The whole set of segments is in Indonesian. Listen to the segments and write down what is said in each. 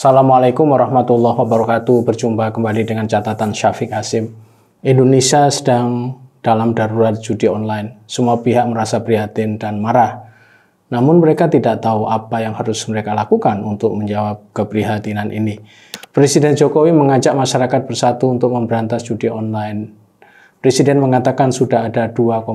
Assalamualaikum warahmatullahi wabarakatuh. Berjumpa kembali dengan catatan Syafiq Hasim. Indonesia sedang dalam darurat judi online. Semua pihak merasa prihatin dan marah. Namun mereka tidak tahu apa yang harus mereka lakukan untuk menjawab keprihatinan ini. Presiden Jokowi mengajak masyarakat bersatu untuk memberantas judi online. Presiden mengatakan sudah ada 2,1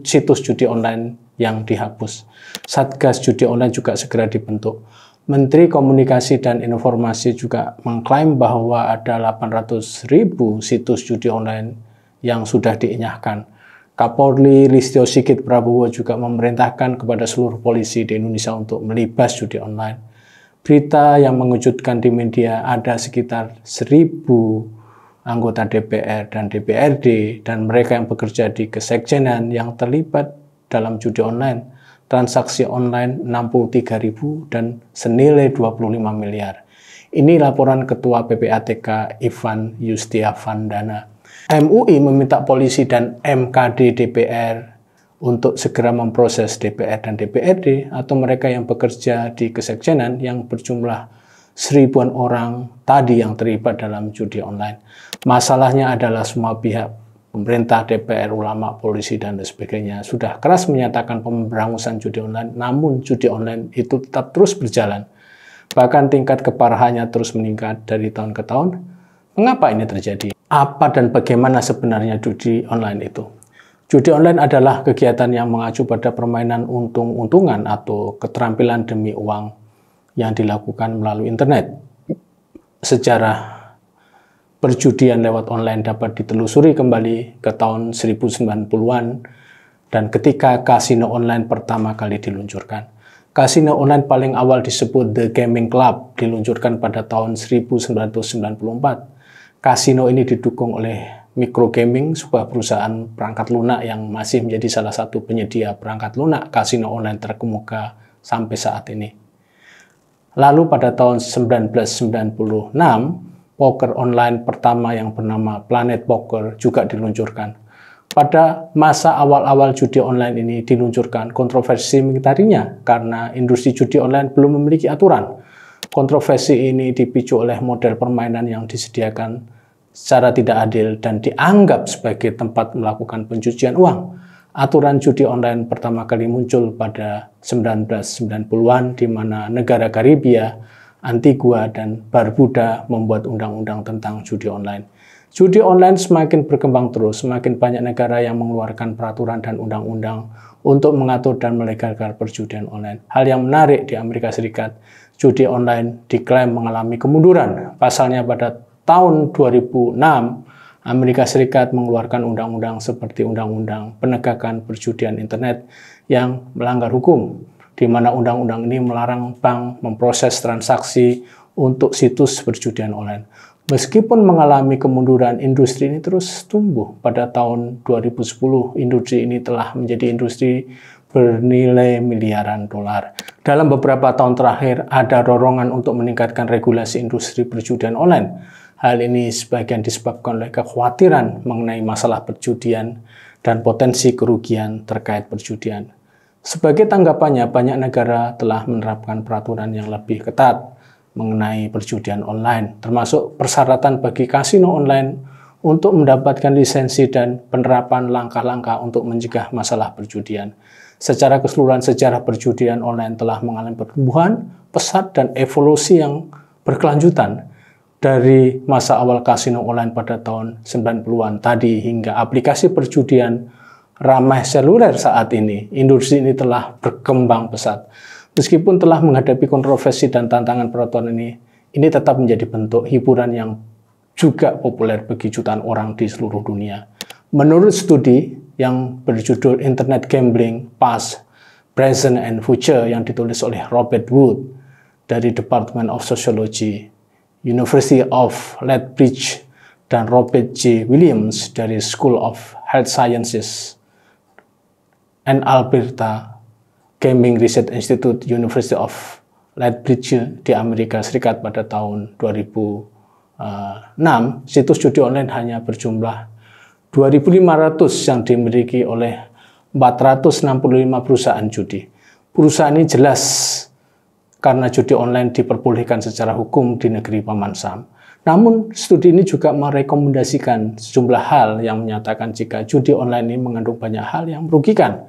situs judi online yang dihapus. Satgas judi online juga segera dibentuk. Menteri Komunikasi dan Informasi juga mengklaim bahwa ada 800.000 situs judi online yang sudah dienyahkan. Kapolri Listio Sigit Prabowo juga memerintahkan kepada seluruh polisi di Indonesia untuk melibas judi online. Berita yang mengejutkan di media, ada sekitar 1.000 anggota DPR dan DPRD dan mereka yang bekerja di kesekjenan yang terlibat dalam judi online. Transaksi online 63.000 dan senilai 25 miliar. Ini laporan Ketua PPATK Ivan Yustiavandana. MUI meminta polisi dan MKD DPR untuk segera memproses DPR dan DPRD atau mereka yang bekerja di kesekjenan yang berjumlah 1.000-an orang tadi yang terlibat dalam judi online. Masalahnya adalah semua pihak, pemerintah, DPR, ulama, polisi, dan sebagainya sudah keras menyatakan pemberangusan judi online, namun judi online itu tetap terus berjalan. Bahkan tingkat keparahannya terus meningkat dari tahun ke tahun. Mengapa ini terjadi? Apa dan bagaimana sebenarnya judi online itu? Judi online adalah kegiatan yang mengacu pada permainan untung-untungan atau keterampilan demi uang yang dilakukan melalui internet. Sejarah perjudian lewat online dapat ditelusuri kembali ke tahun 1090-an dan ketika kasino online pertama kali diluncurkan. Kasino online paling awal disebut The Gaming Club, diluncurkan pada tahun 1994. Kasino ini didukung oleh Micro Gaming, sebuah perusahaan perangkat lunak yang masih menjadi salah satu penyedia perangkat lunak kasino online terkemuka sampai saat ini. Lalu pada tahun 1996, poker online pertama yang bernama Planet Poker juga diluncurkan. Pada masa awal-awal judi online ini diluncurkan, kontroversi mengitarinya karena industri judi online belum memiliki aturan. Kontroversi ini dipicu oleh model permainan yang disediakan secara tidak adil dan dianggap sebagai tempat melakukan pencucian uang. Aturan judi online pertama kali muncul pada 1990-an di mana negara Karibia, Antigua, dan Barbuda membuat undang-undang tentang judi online. Judi online semakin berkembang terus, semakin banyak negara yang mengeluarkan peraturan dan undang-undang untuk mengatur dan melegalkan perjudian online. Hal yang menarik di Amerika Serikat, judi online diklaim mengalami kemunduran. Pasalnya pada tahun 2006, Amerika Serikat mengeluarkan undang-undang seperti Undang-Undang Penegakan Perjudian Internet yang melanggar hukum, di mana undang-undang ini melarang bank memproses transaksi untuk situs perjudian online. Meskipun mengalami kemunduran, industri ini terus tumbuh. Pada tahun 2010, industri ini telah menjadi industri bernilai miliaran dolar. Dalam beberapa tahun terakhir, ada dorongan untuk meningkatkan regulasi industri perjudian online. Hal ini sebagian disebabkan oleh kekhawatiran mengenai masalah perjudian dan potensi kerugian terkait perjudian. Sebagai tanggapannya, banyak negara telah menerapkan peraturan yang lebih ketat mengenai perjudian online, termasuk persyaratan bagi kasino online untuk mendapatkan lisensi dan penerapan langkah-langkah untuk mencegah masalah perjudian. Secara keseluruhan, sejarah perjudian online telah mengalami pertumbuhan pesat dan evolusi yang berkelanjutan. Dari masa awal kasino online pada tahun 90-an tadi hingga aplikasi perjudian ramai seluler saat ini, industri ini telah berkembang pesat. Meskipun telah menghadapi kontroversi dan tantangan peraturan ini tetap menjadi bentuk hiburan yang juga populer bagi jutaan orang di seluruh dunia. Menurut studi yang berjudul Internet Gambling, Past, Present, and Future yang ditulis oleh Robert Wood dari Department of Sociology, University of Lethbridge, dan Robert J. Williams dari School of Health Sciences and Alberta Gaming Research Institute, University of Lethbridge di Amerika Serikat pada tahun 2006, situs judi online hanya berjumlah 2.500 yang dimiliki oleh 465 perusahaan judi. Perusahaan ini jelas karena judi online diperbolehkan secara hukum di negeri Paman Sam. Namun, studi ini juga merekomendasikan sejumlah hal yang menyatakan jika judi online ini mengandung banyak hal yang merugikan.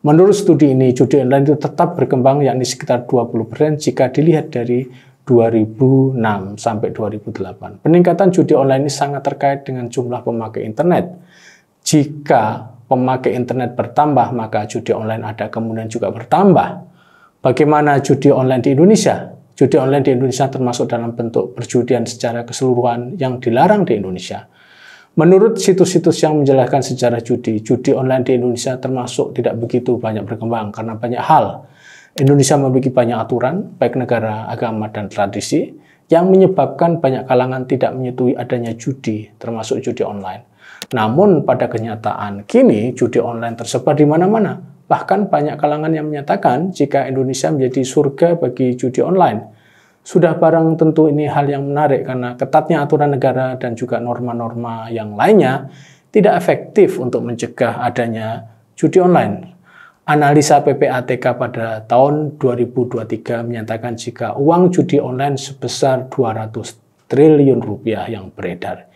Menurut studi ini, judi online itu tetap berkembang yakni sekitar 20% jika dilihat dari 2006 sampai 2008. Peningkatan judi online ini sangat terkait dengan jumlah pemakai internet. Jika pemakai internet bertambah, maka judi online ada kemungkinan juga bertambah. Bagaimana judi online di Indonesia? Judi online di Indonesia termasuk dalam bentuk perjudian secara keseluruhan yang dilarang di Indonesia. Menurut situs-situs yang menjelaskan sejarah judi, judi online di Indonesia termasuk tidak begitu banyak berkembang karena banyak hal. Indonesia memiliki banyak aturan, baik negara, agama, dan tradisi, yang menyebabkan banyak kalangan tidak menyetujui adanya judi, termasuk judi online. Namun pada kenyataan, kini judi online tersebar di mana-mana. Bahkan banyak kalangan yang menyatakan jika Indonesia menjadi surga bagi judi online. Sudah barang tentu ini hal yang menarik karena ketatnya aturan negara dan juga norma-norma yang lainnya tidak efektif untuk mencegah adanya judi online. Analisa PPATK pada tahun 2023 menyatakan jika uang judi online sebesar 200 triliun rupiah yang beredar.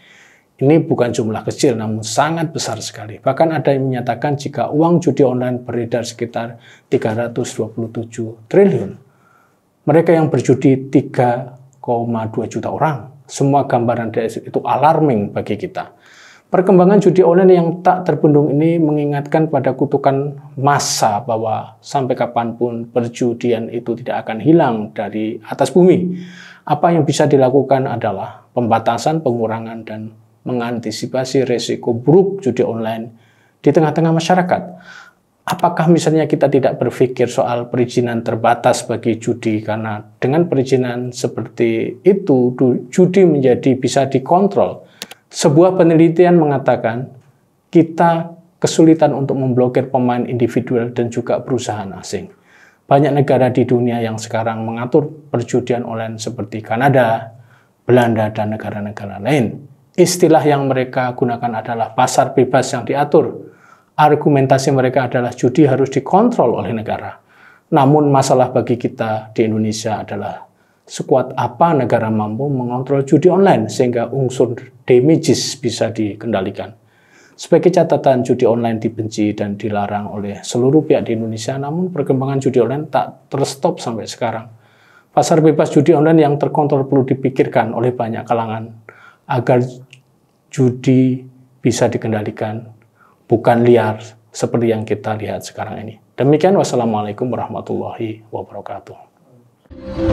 Ini bukan jumlah kecil, namun sangat besar sekali. Bahkan ada yang menyatakan jika uang judi online beredar sekitar 327 triliun. Mereka yang berjudi 3,2 juta orang. Semua gambaran itu alarming bagi kita. Perkembangan judi online yang tak terbendung ini mengingatkan pada kutukan massa bahwa sampai kapanpun perjudian itu tidak akan hilang dari atas bumi. Apa yang bisa dilakukan adalah pembatasan, pengurangan, dan mengantisipasi resiko buruk judi online di tengah-tengah masyarakat. Apakah misalnya kita tidak berpikir soal perizinan terbatas bagi judi, karena dengan perizinan seperti itu judi menjadi bisa dikontrol. Sebuah penelitian mengatakan kita kesulitan untuk memblokir pemain individual dan juga perusahaan asing. Banyak negara di dunia yang sekarang mengatur perjudian online seperti Kanada, Belanda, dan negara-negara lain. Istilah yang mereka gunakan adalah pasar bebas yang diatur. Argumentasi mereka adalah judi harus dikontrol oleh negara. Namun masalah bagi kita di Indonesia adalah sekuat apa negara mampu mengontrol judi online sehingga unsur damages bisa dikendalikan. Sebagai catatan, judi online dibenci dan dilarang oleh seluruh pihak di Indonesia, namun perkembangan judi online tak terstop sampai sekarang. Pasar bebas judi online yang terkontrol perlu dipikirkan oleh banyak kalangan agar judi bisa dikendalikan, bukan liar seperti yang kita lihat sekarang ini. Demikian, wassalamualaikum warahmatullahi wabarakatuh.